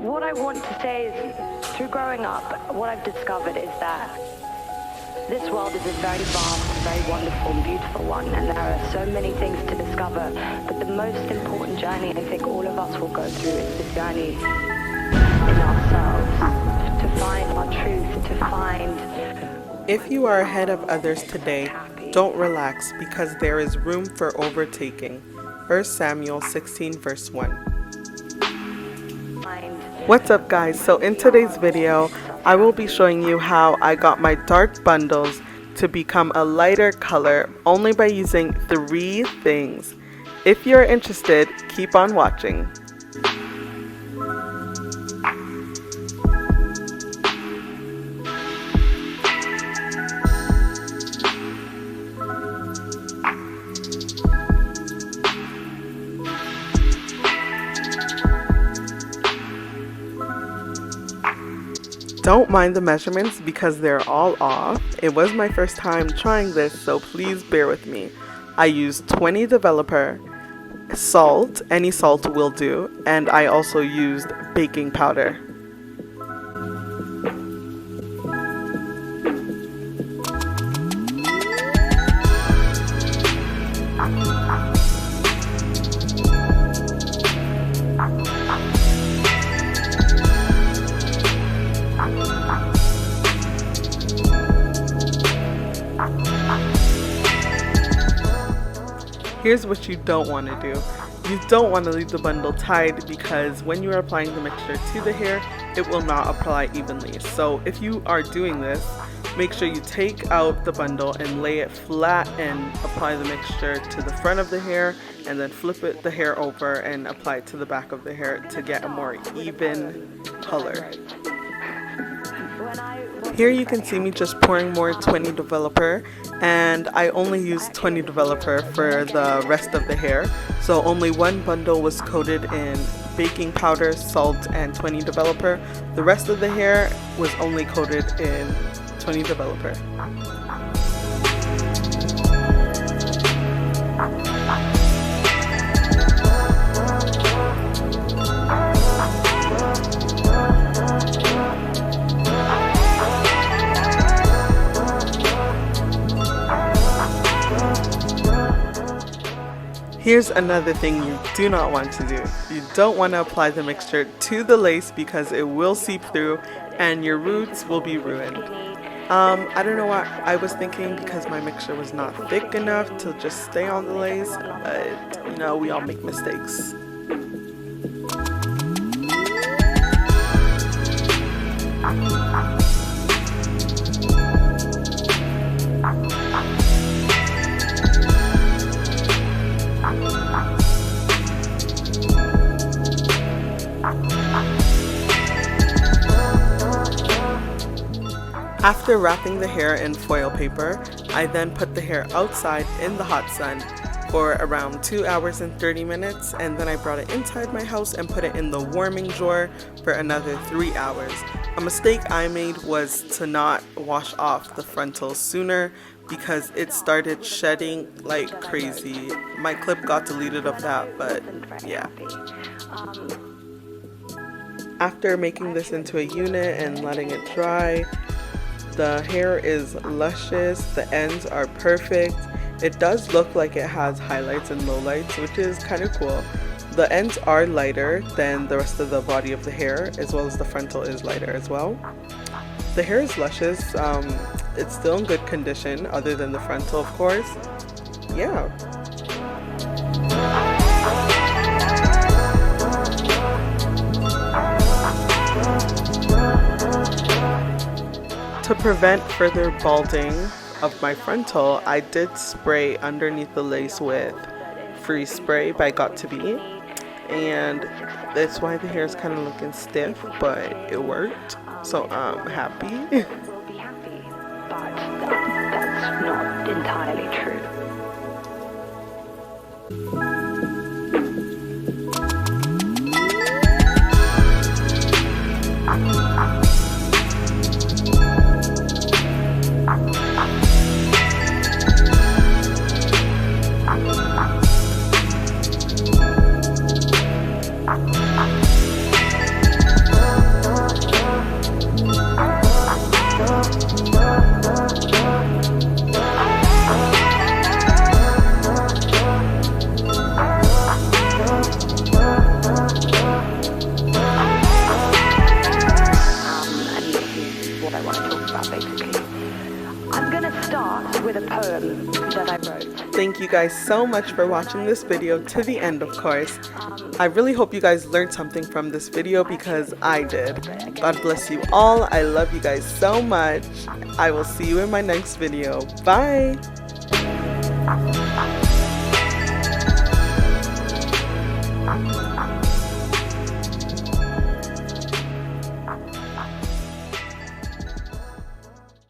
what I want to say is, through growing up, what I've discovered is that this world is a very vast, very wonderful and beautiful one, and there are so many things to discover, but the most important journey I think all of us will go through is the journey in ourselves, to find our truth, to find... If you are ahead of others today, don't relax, because there is room for overtaking. 1 Samuel 16 verse 1. What's up guys, so in today's video I will be showing you how I got my dark bundles to become a lighter color only by using 3 things. If you're interested, keep on watching. Don't mind the measurements because they're all off. It was my first time trying this, so please bear with me. I used 20 developer, salt, any salt will do, and I also used baking powder. Here's what you don't want to do. You don't want to leave the bundle tied because when you are applying the mixture to the hair, it will not apply evenly. So if you are doing this, make sure you take out the bundle and lay it flat and apply the mixture to the front of the hair, and then flip the hair over and apply it to the back of the hair to get a more even color. Here you can see me just pouring more 20 developer, and I only used 20 developer for the rest of the hair, so only one bundle was coated in baking powder, salt, and 20 developer. The rest of the hair was only coated in 20 developer. Here's another thing you do not want to do. You don't want to apply the mixture to the lace because it will seep through and your roots will be ruined. I don't know what I was thinking because my mixture was not thick enough to just stay on the lace, but you know, we all make mistakes. After wrapping the hair in foil paper, I then put the hair outside in the hot sun for around 2 hours and 30 minutes, and then I brought it inside my house and put it in the warming drawer for another 3 hours. A mistake I made was to not wash off the frontals sooner because it started shedding like crazy. My clip got deleted of that, but yeah. After making this into a unit and letting it dry, the hair is luscious, the ends are perfect. It does look like it has highlights and lowlights, which is kind of cool. The ends are lighter than the rest of the body of the hair, as well as the frontal is lighter as well. The hair is luscious. It's still in good condition, other than the frontal, of course. Yeah. To prevent further balding of my frontal, I did spray underneath the lace with Free Spray by Got2b, and that's why the hair is kind of looking stiff, but it worked, so I'm happy. Will be happy, but that's not entirely true. thank you guys so much for watching this video to the end, of course. I really hope you guys learned something from this video because I did. God bless you all. I love you guys so much. I will see you in my next video. Bye!